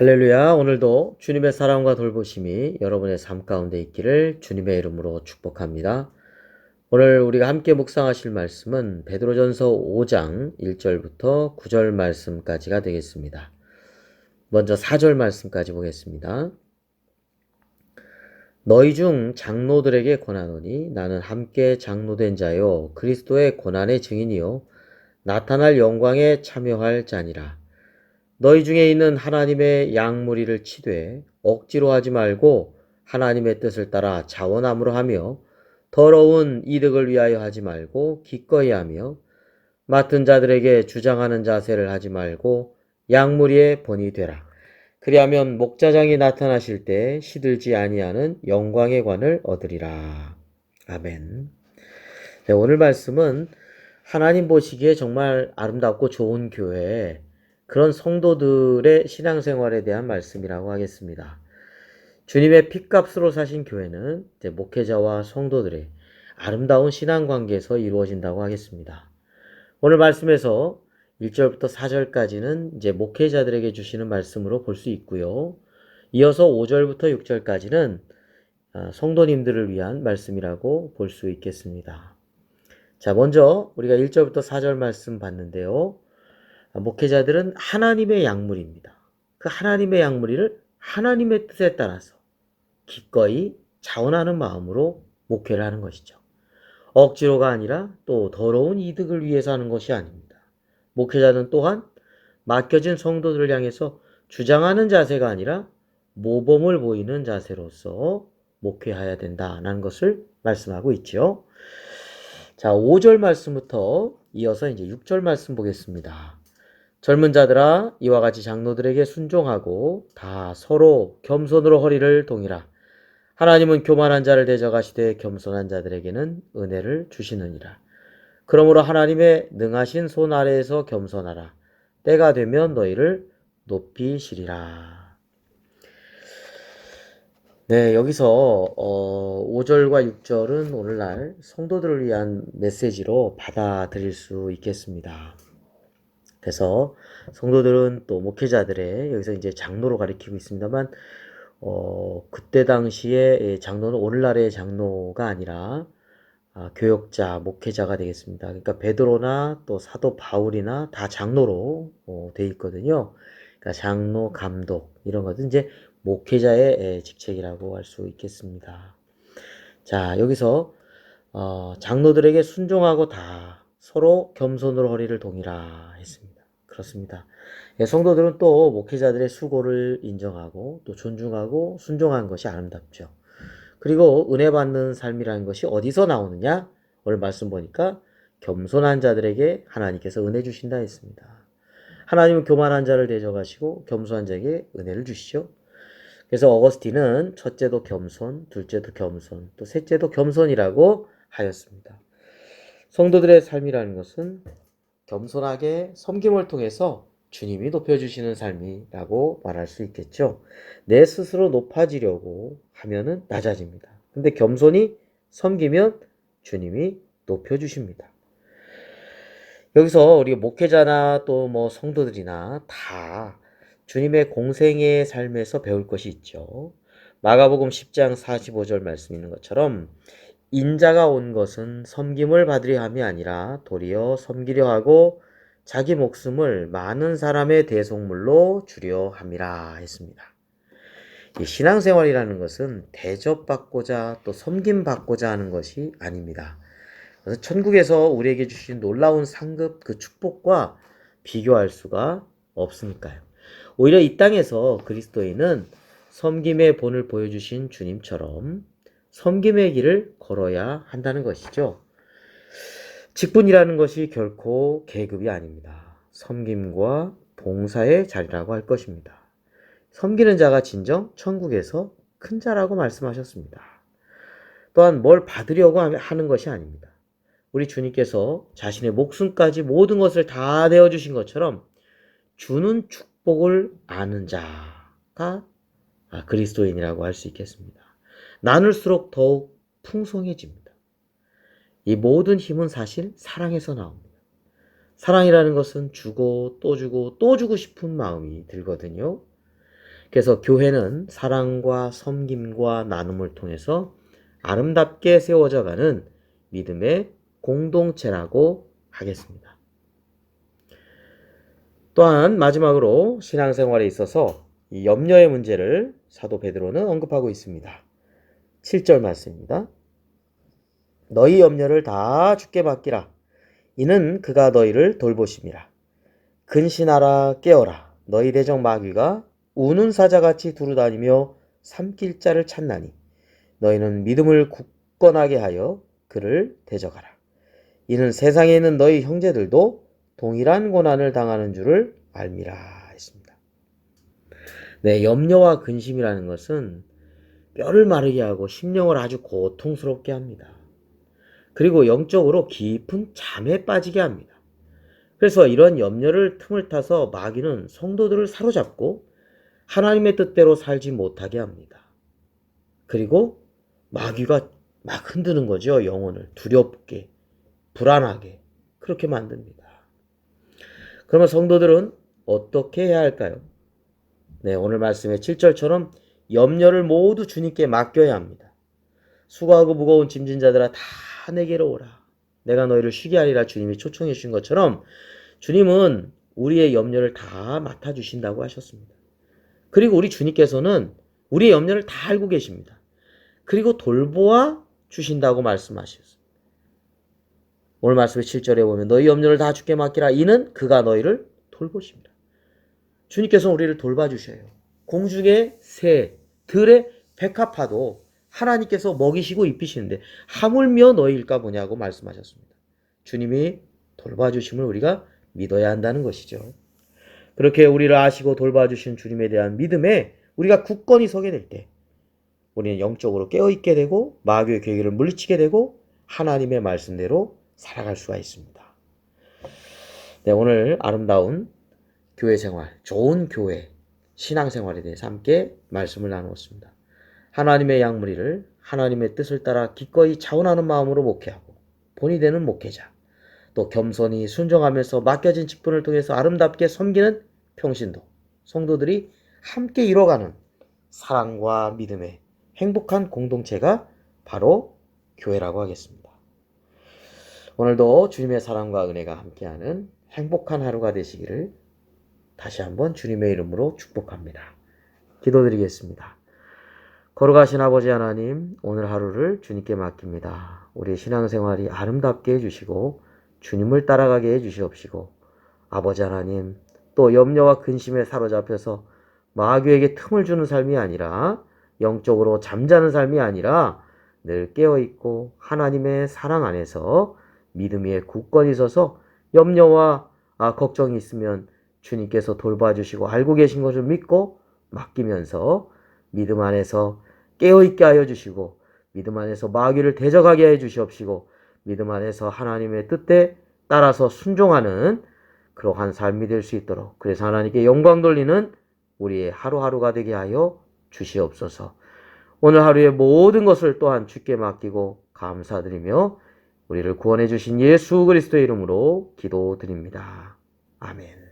할렐루야. 오늘도 주님의 사랑과 돌보심이 여러분의 삶 가운데 있기를 주님의 이름으로 축복합니다. 오늘 우리가 함께 묵상하실 말씀은 베드로전서 5장 1절부터 9절 말씀까지가 되겠습니다. 먼저 4절 말씀까지 보겠습니다. 너희 중 장로들에게 권하노니 나는 함께 장로된 자요 그리스도의 고난의 증인이요 나타날 영광에 참여할 자니라. 너희 중에 있는 하나님의 양무리를 치되 억지로 하지 말고 하나님의 뜻을 따라 자원함으로 하며 더러운 이득을 위하여 하지 말고 기꺼이 하며 맡은 자들에게 주장하는 자세를 하지 말고 양무리의 본이 되라. 그리하면 목자장이 나타나실 때 시들지 아니하는 영광의 관을 얻으리라. 아멘. 네, 오늘 말씀은 하나님 보시기에 정말 아름답고 좋은 교회, 그런 성도들의 신앙생활에 대한 말씀이라고 하겠습니다. 주님의 핏값으로 사신 교회는 이제 목회자와 성도들의 아름다운 신앙관계에서 이루어진다고 하겠습니다. 오늘 말씀에서 1절부터 4절까지는 이제 목회자들에게 주시는 말씀으로 볼 수 있고요. 이어서 5절부터 6절까지는 성도님들을 위한 말씀이라고 볼 수 있겠습니다. 자, 먼저 우리가 1절부터 4절 말씀 봤는데요. 목회자들은 하나님의 약물입니다. 그 하나님의 약물이를 하나님의 뜻에 따라서 기꺼이 자원하는 마음으로 목회를 하는 것이죠. 억지로가 아니라 또 더러운 이득을 위해서 하는 것이 아닙니다. 목회자는 또한 맡겨진 성도들을 향해서 주장하는 자세가 아니라 모범을 보이는 자세로서 목회해야 된다는 것을 말씀하고 있죠. 자, 5절 말씀부터 이어서 이제 6절 말씀 보겠습니다. 젊은 자들아 이와 같이 장로들에게 순종하고 다 서로 겸손으로 허리를 동이라. 하나님은 교만한 자를 대적하시되 겸손한 자들에게는 은혜를 주시느니라. 그러므로 하나님의 능하신 손 아래에서 겸손하라. 때가 되면 너희를 높이시리라. 네, 여기서 5절과 6절은 오늘날 성도들을 위한 메시지로 받아들일 수 있겠습니다. 그래서 성도들은 또 목회자들의 여기서 이제 장로로 가리키고 있습니다만 그때 당시에 장로는 오늘날의 장로가 아니라 교역자, 목회자가 되겠습니다. 그러니까 베드로나 또 사도 바울이나 다 장로로 돼 있거든요. 그러니까 장로, 감독 이런 것은 이제 목회자의 직책이라고 할 수 있겠습니다. 자, 여기서 장로들에게 순종하고 다 서로 겸손으로 허리를 동이라 했습니다. 그렇습니다. 예, 성도들은 또 목회자들의 수고를 인정하고 또 존중하고 순종하는 것이 아름답죠. 그리고 은혜 받는 삶이라는 것이 어디서 나오느냐? 오늘 말씀 보니까 겸손한 자들에게 하나님께서 은혜 주신다 했습니다. 하나님은 교만한 자를 대적하시고 겸손한 자에게 은혜를 주시죠. 그래서 어거스틴은 첫째도 겸손, 둘째도 겸손, 또 셋째도 겸손이라고 하였습니다. 성도들의 삶이라는 것은 겸손하게 섬김을 통해서 주님이 높여주시는 삶이라고 말할 수 있겠죠. 내 스스로 높아지려고 하면은 낮아집니다. 근데 겸손히 섬기면 주님이 높여주십니다. 여기서 우리 목회자나 또 뭐 성도들이나 다 주님의 공생의 삶에서 배울 것이 있죠. 마가복음 10장 45절 말씀 있는 것처럼 인자가 온 것은 섬김을 받으려 함이 아니라 도리어 섬기려 하고 자기 목숨을 많은 사람의 대속물로 주려 함이라 했습니다. 이 신앙생활이라는 것은 대접받고자 또 섬김받고자 하는 것이 아닙니다. 그래서 천국에서 우리에게 주신 놀라운 상급 그 축복과 비교할 수가 없으니까요. 오히려 이 땅에서 그리스도인은 섬김의 본을 보여주신 주님처럼 섬김의 길을 걸어야 한다는 것이죠. 직분이라는 것이 결코 계급이 아닙니다. 섬김과 봉사의 자리라고 할 것입니다. 섬기는 자가 진정 천국에서 큰 자라고 말씀하셨습니다. 또한 뭘 받으려고 하는 것이 아닙니다. 우리 주님께서 자신의 목숨까지 모든 것을 다 내어주신 것처럼 주는 축복을 아는 자가 그리스도인이라고 할 수 있겠습니다. 나눌수록 더욱 풍성해집니다. 이 모든 힘은 사실 사랑에서 나옵니다. 사랑이라는 것은 주고 또 주고 또 주고 싶은 마음이 들거든요. 그래서 교회는 사랑과 섬김과 나눔을 통해서 아름답게 세워져 가는 믿음의 공동체라고 하겠습니다. 또한 마지막으로 신앙생활에 있어서 이 염려의 문제를 사도 베드로는 언급하고 있습니다. 7절 말씀입니다. 너희 염려를 다 주께 맡기라. 이는 그가 너희를 돌보심이라. 근신하라 깨어라. 너희 대적 마귀가 우는 사자같이 두루다니며 삼킬 자를 찾나니 너희는 믿음을 굳건하게 하여 그를 대적하라. 이는 세상에 있는 너희 형제들도 동일한 고난을 당하는 줄을 알미라 했습니다. 네, 염려와 근심이라는 것은 뼈를 마르게 하고 심령을 아주 고통스럽게 합니다. 그리고 영적으로 깊은 잠에 빠지게 합니다. 그래서 이런 염려를 틈을 타서 마귀는 성도들을 사로잡고 하나님의 뜻대로 살지 못하게 합니다. 그리고 마귀가 막 흔드는 거죠. 영혼을 두렵게, 불안하게 그렇게 만듭니다. 그러면 성도들은 어떻게 해야 할까요? 네, 오늘 말씀의 7절처럼 염려를 모두 주님께 맡겨야 합니다. 수고하고 무거운 짐진 자들아 다 내게로 오라. 내가 너희를 쉬게 하리라 주님이 초청해 주신 것처럼 주님은 우리의 염려를 다 맡아주신다고 하셨습니다. 그리고 우리 주님께서는 우리의 염려를 다 알고 계십니다. 그리고 돌보아 주신다고 말씀하셨습니다. 오늘 말씀의 7절에 보면 너희 염려를 다 주께 맡기라. 이는 그가 너희를 돌보십니다. 주님께서 우리를 돌봐주셔요. 공중의 새, 들의 백합화도 하나님께서 먹이시고 입히시는데 하물며 너희일까 보냐고 말씀하셨습니다. 주님이 돌봐주심을 우리가 믿어야 한다는 것이죠. 그렇게 우리를 아시고 돌봐주신 주님에 대한 믿음에 우리가 굳건히 서게 될 때 우리는 영적으로 깨어있게 되고 마귀의 계획을 물리치게 되고 하나님의 말씀대로 살아갈 수가 있습니다. 네, 오늘 아름다운 교회 생활, 좋은 교회, 신앙생활에 대해서 함께 말씀을 나누었습니다. 하나님의 양무리를 하나님의 뜻을 따라 기꺼이 자원하는 마음으로 목회하고 본이 되는 목회자, 또 겸손히 순종하면서 맡겨진 직분을 통해서 아름답게 섬기는 평신도, 성도들이 함께 이뤄가는 사랑과 믿음의 행복한 공동체가 바로 교회라고 하겠습니다. 오늘도 주님의 사랑과 은혜가 함께하는 행복한 하루가 되시기를 다시 한번 주님의 이름으로 축복합니다. 기도드리겠습니다. 거룩하신 아버지 하나님, 오늘 하루를 주님께 맡깁니다. 우리 신앙생활이 아름답게 해주시고 주님을 따라가게 해주시옵시고 아버지 하나님, 또 염려와 근심에 사로잡혀서 마귀에게 틈을 주는 삶이 아니라 영적으로 잠자는 삶이 아니라 늘 깨어있고 하나님의 사랑 안에서 믿음 위에 굳건히 서서 염려와 걱정이 있으면 주님께서 돌봐주시고 알고 계신 것을 믿고 맡기면서 믿음 안에서 깨어있게 하여 주시고 믿음 안에서 마귀를 대적하게 해 주시옵시고 믿음 안에서 하나님의 뜻에 따라서 순종하는 그러한 삶이 될 수 있도록 그래서 하나님께 영광 돌리는 우리의 하루하루가 되게 하여 주시옵소서. 오늘 하루의 모든 것을 또한 주께 맡기고 감사드리며 우리를 구원해 주신 예수 그리스도의 이름으로 기도드립니다. 아멘.